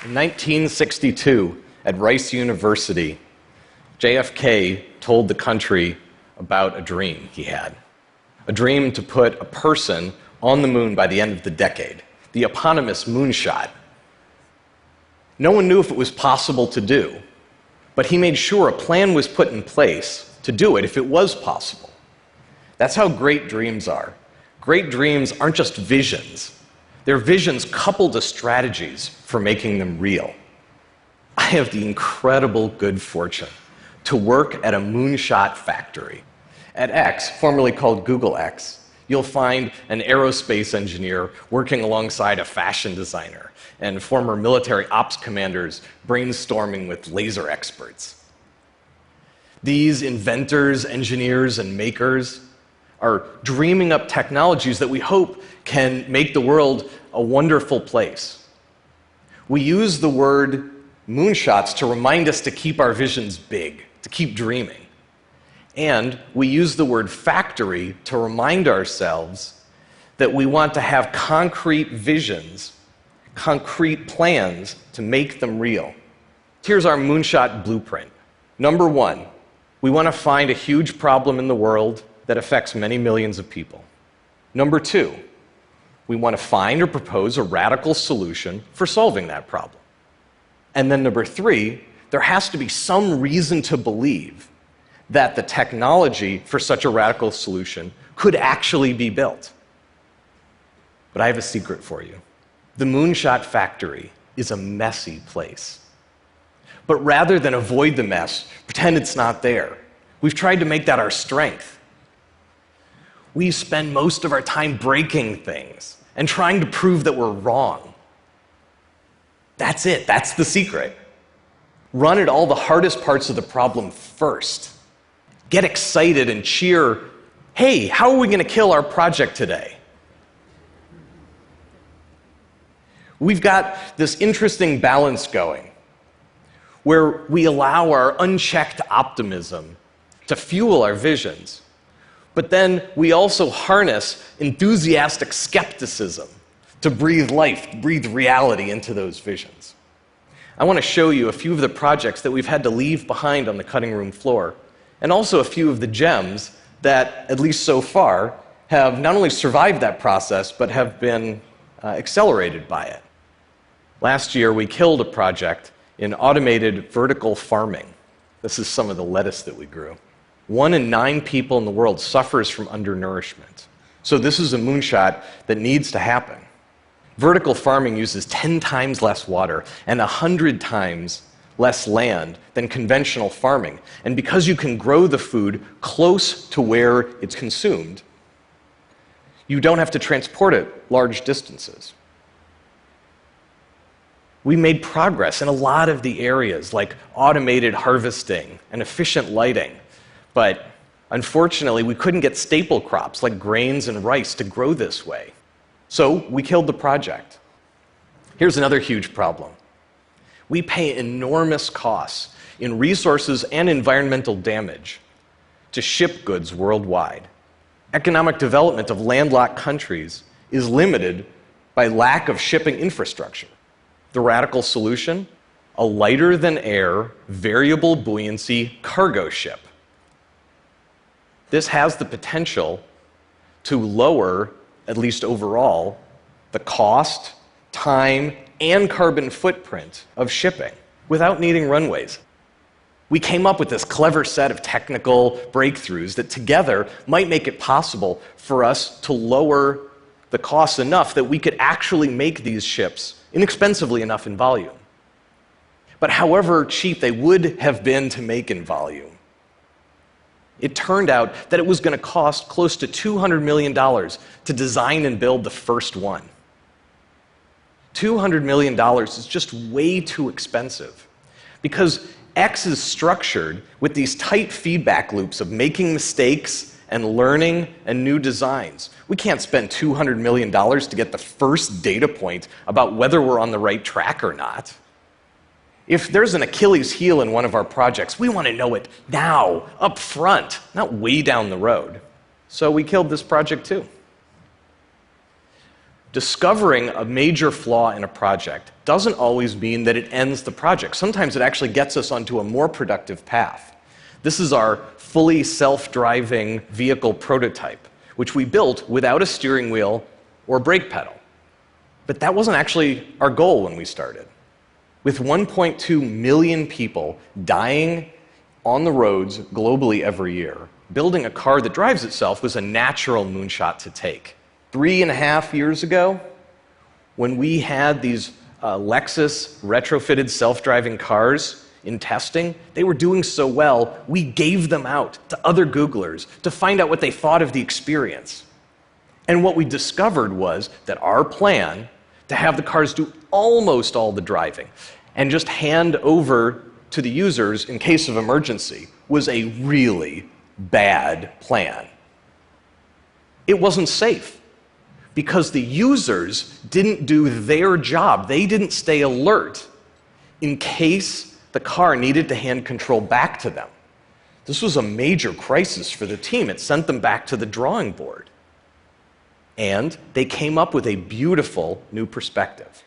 In 1962, at Rice University, JFK told the country about a dream he had. A dream to put a person on the moon by the end of the decade, the eponymous moonshot. No one knew if it was possible to do, but he made sure a plan was put in place to do it if it was possible. That's how great dreams are. Great dreams aren't just visions. They're visions coupled to strategies for making them real. I have the incredible good fortune to work at a moonshot factory. At X, formerly called Google X, you'll find an aerospace engineer working alongside a fashion designer and former military ops commanders brainstorming with laser experts. These inventors, engineers, and makers are dreaming up technologies that we hope can make the world a wonderful place. We use the word moonshots to remind us to keep our visions big, to keep dreaming. And we use the word factory to remind ourselves that we want to have concrete visions, concrete plans to make them real. Here's our moonshot blueprint. Number one, we want to find a huge problem in the world that affects many millions of people. Number two, we want to find or propose a radical solution for solving that problem. And then number three, there has to be some reason to believe that the technology for such a radical solution could actually be built. But I have a secret for you. The moonshot factory is a messy place. But rather than avoid the mess, pretend it's not there, we've tried to make that our strength. We spend most of our time breaking things and trying to prove that we're wrong. That's it. That's the secret. Run at all the hardest parts of the problem first. Get excited and cheer, hey, how are we going to kill our project today? We've got this interesting balance going where we allow our unchecked optimism to fuel our visions, but then we also harness enthusiastic skepticism to breathe life, breathe reality into those visions. I want to show you a few of the projects that we've had to leave behind on the cutting room floor, and also a few of the gems that, at least so far, have not only survived that process, but have been accelerated by it. Last year, we killed a project in automated vertical farming. This is some of the lettuce that we grew. 1 in 9 people in the world suffers from undernourishment. So this is a moonshot that needs to happen. Vertical farming uses 10 times less water and 100 times less land than conventional farming. And because you can grow the food close to where it's consumed, you don't have to transport it large distances. We made progress in a lot of the areas, like automated harvesting and efficient lighting. But unfortunately, we couldn't get staple crops like grains and rice to grow this way. So we killed the project. Here's another huge problem. We pay enormous costs in resources and environmental damage to ship goods worldwide. Economic development of landlocked countries is limited by lack of shipping infrastructure. The radical solution? A lighter-than-air, variable buoyancy cargo ship. This has the potential to lower, at least overall, the cost, time, and carbon footprint of shipping without needing runways. We came up with this clever set of technical breakthroughs that together might make it possible for us to lower the costs enough that we could actually make these ships inexpensively enough in volume. But however cheap they would have been to make in volume, it turned out that it was going to cost close to $200 million to design and build the first one. $200 million is just way too expensive because X is structured with these tight feedback loops of making mistakes and learning and new designs. We can't spend $200 million to get the first data point about whether we're on the right track or not. If there's an Achilles heel in one of our projects, we want to know it now, up front, not way down the road. So we killed this project too. discovering a major flaw in a project doesn't always mean that it ends the project. Sometimes it actually gets us onto a more productive path. This is our fully self-driving vehicle prototype, which we built without a steering wheel or brake pedal. But that wasn't actually our goal when we started. With 1.2 million people dying on the roads globally every year, building a car that drives itself was a natural moonshot to take. 3.5 years ago, when we had these Lexus retrofitted self-driving cars in testing, they were doing so well, we gave them out to other Googlers to find out what they thought of the experience. And what we discovered was that our plan to have the cars do almost all the driving and just hand over to the users in case of emergency was a really bad plan. It wasn't safe because the users didn't do their job. They didn't stay alert in case the car needed to hand control back to them. This was a major crisis for the team. It sent them back to the drawing board. And they came up with a beautiful new perspective.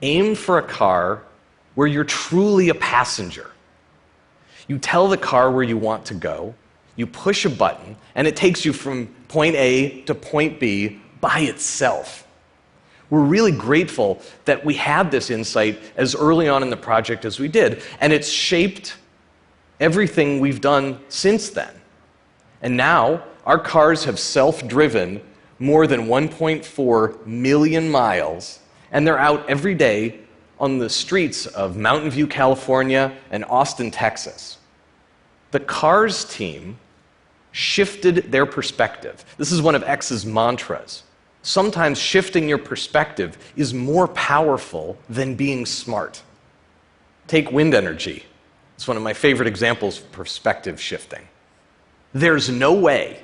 Aim for a car where you're truly a passenger. You tell the car where you want to go, you push a button, and it takes you from point A to point B by itself. We're really grateful that we had this insight as early on in the project as we did, and it's shaped everything we've done since then. And now, our cars have self-driven more than 1.4 million miles, and they're out every day on the streets of Mountain View, California, and Austin, Texas. The Cars team shifted their perspective. This is one of X's mantras. Sometimes shifting your perspective is more powerful than being smart. Take wind energy. It's one of my favorite examples of perspective shifting. There's no way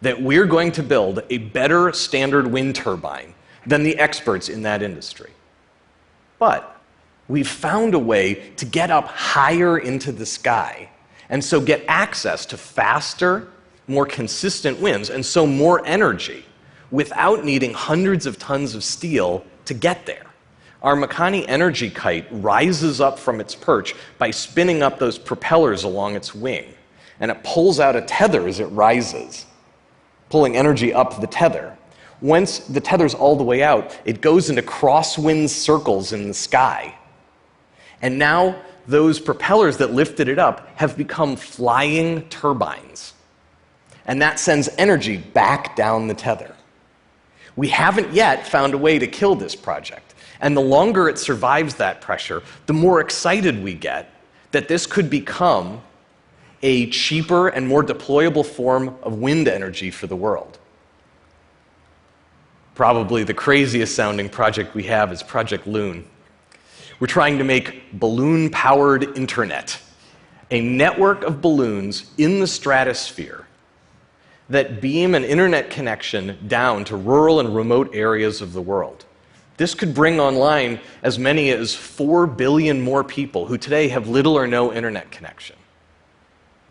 that we're going to build a better standard wind turbine than the experts in that industry. But we've found a way to get up higher into the sky, and so get access to faster, more consistent winds, and so more energy, without needing hundreds of tons of steel to get there. Our Makani Energy Kite rises up from its perch by spinning up those propellers along its wing, and it pulls out a tether as it rises, pulling energy up the tether. Once the tether's all the way out, it goes into crosswind circles in the sky. And now those propellers that lifted it up have become flying turbines. And that sends energy back down the tether. We haven't yet found a way to kill this project. And the longer it survives that pressure, the more excited we get that this could become a cheaper and more deployable form of wind energy for the world. Probably the craziest sounding project we have is Project Loon. We're trying to make balloon-powered internet, a network of balloons in the stratosphere that beam an internet connection down to rural and remote areas of the world. This could bring online as many as 4 billion more people who today have little or no internet connection.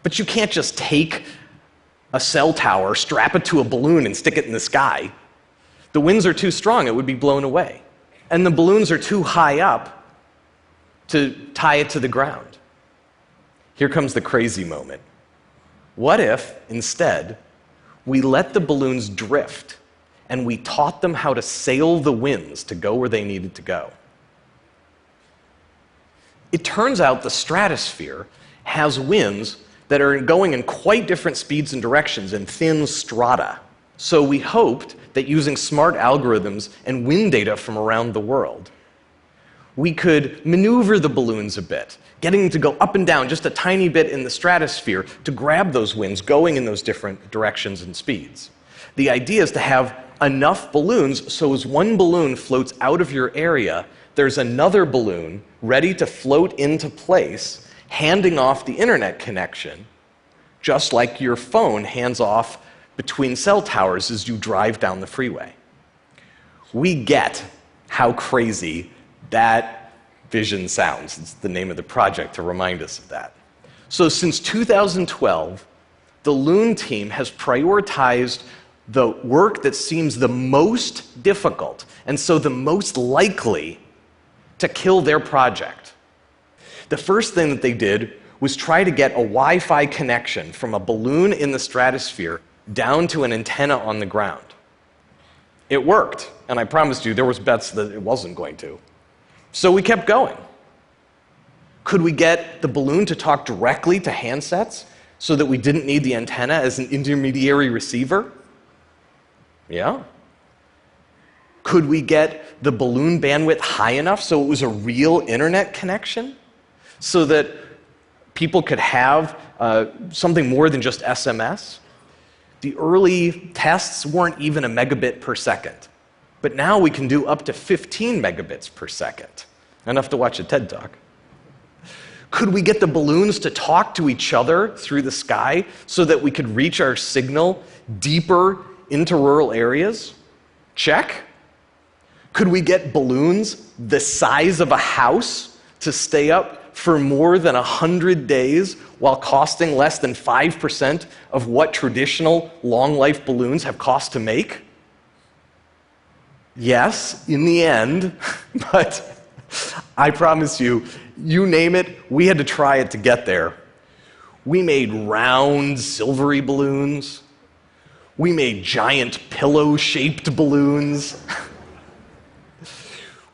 But you can't just take a cell tower, strap it to a balloon, and stick it in the sky. The winds are too strong, it would be blown away. And the balloons are too high up to tie it to the ground. Here comes the crazy moment. What if, instead, we let the balloons drift and we taught them how to sail the winds to go where they needed to go? It turns out the stratosphere has winds that are going in quite different speeds and directions in thin strata. So we hoped that using smart algorithms and wind data from around the world, we could maneuver the balloons a bit, getting them to go up and down just a tiny bit in the stratosphere to grab those winds going in those different directions and speeds. The idea is to have enough balloons so as one balloon floats out of your area, there's another balloon ready to float into place, handing off the internet connection, just like your phone hands off between cell towers as you drive down the freeway. We get how crazy that vision sounds. It's the name of the project to remind us of that. So since 2012, the Loon team has prioritized the work that seems the most difficult, and so the most likely to kill their project. The first thing that they did was try to get a Wi-Fi connection from a balloon in the stratosphere down to an antenna on the ground. It worked, and I promised you there was bets that it wasn't going to. So we kept going. Could we get the balloon to talk directly to handsets so that we didn't need the antenna as an intermediary receiver? Yeah. Could we get the balloon bandwidth high enough so it was a real internet connection? So that people could have something more than just SMS? The early tests weren't even a megabit per second. But now we can do up to 15 megabits per second. Enough to watch a TED Talk. Could we get the balloons to talk to each other through the sky so that we could reach our signal deeper into rural areas? Check. Could we get balloons the size of a house to stay up for more than 100 days while costing less than 5% of what traditional long-life balloons have cost to make? Yes, in the end, but I promise you, you name it, we had to try it to get there. We made round, silvery balloons. We made giant pillow-shaped balloons.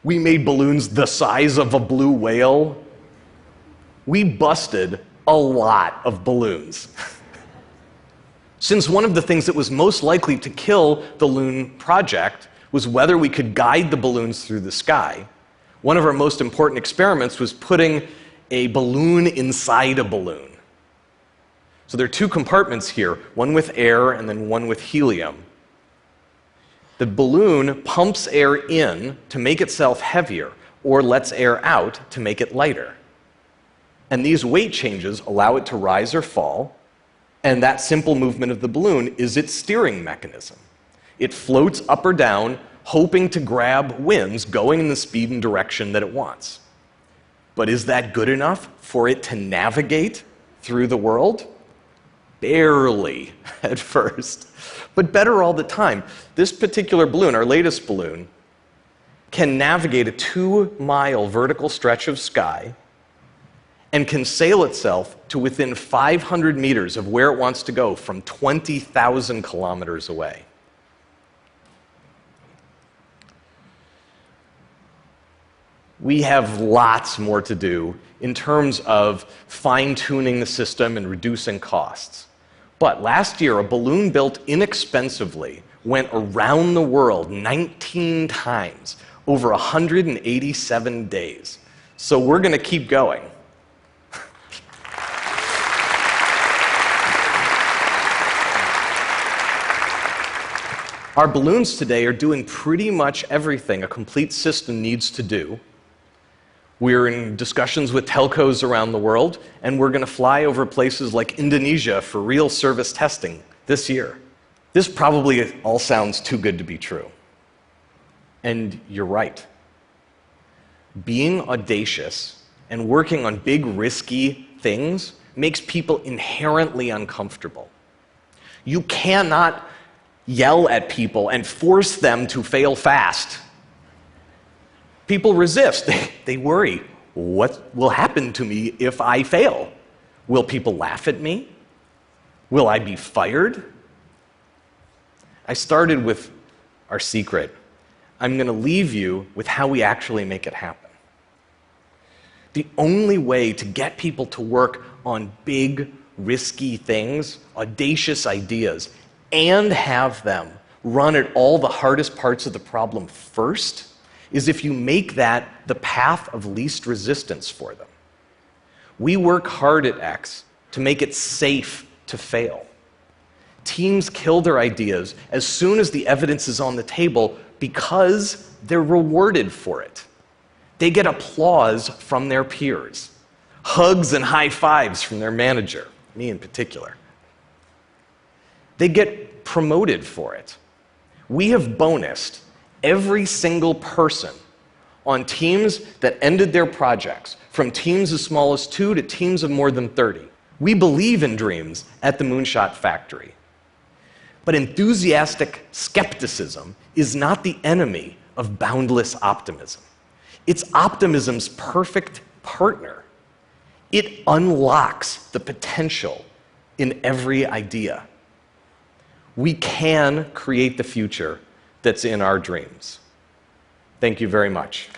We made balloons the size of a blue whale. We busted a lot of balloons. Since one of the things that was most likely to kill the Loon project was whether we could guide the balloons through the sky, one of our most important experiments was putting a balloon inside a balloon. So there are two compartments here, one with air and then one with helium. The balloon pumps air in to make itself heavier, or lets air out to make it lighter. And these weight changes allow it to rise or fall, and that simple movement of the balloon is its steering mechanism. It floats up or down, hoping to grab winds going in the speed and direction that it wants. But is that good enough for it to navigate through the world? Barely at first, but better all the time. This particular balloon, our latest balloon, can navigate a 2-mile vertical stretch of sky and can sail itself to within 500 meters of where it wants to go from 20,000 kilometers away. We have lots more to do in terms of fine-tuning the system and reducing costs. But last year, a balloon built inexpensively went around the world 19 times over 187 days. So we're going to keep going. Our balloons today are doing pretty much everything a complete system needs to do. We're in discussions with telcos around the world, and we're going to fly over places like Indonesia for real service testing this year. This probably all sounds too good to be true. And you're right. Being audacious and working on big, risky things makes people inherently uncomfortable. You cannot yell at people and force them to fail fast. People resist. They worry. What will happen to me if I fail? Will people laugh at me? Will I be fired? I started with our secret. I'm going to leave you with how we actually make it happen. The only way to get people to work on big, risky things, audacious ideas, and have them run at all the hardest parts of the problem first is if you make that the path of least resistance for them. We work hard at X to make it safe to fail. Teams kill their ideas as soon as the evidence is on the table because they're rewarded for it. They get applause from their peers, hugs and high fives from their manager, me in particular. They get promoted for it. We have bonused every single person on teams that ended their projects, from teams as small as 2 to teams of more than 30. We believe in dreams at the Moonshot Factory. But enthusiastic skepticism is not the enemy of boundless optimism. It's optimism's perfect partner. It unlocks the potential in every idea. We can create the future that's in our dreams. Thank you very much.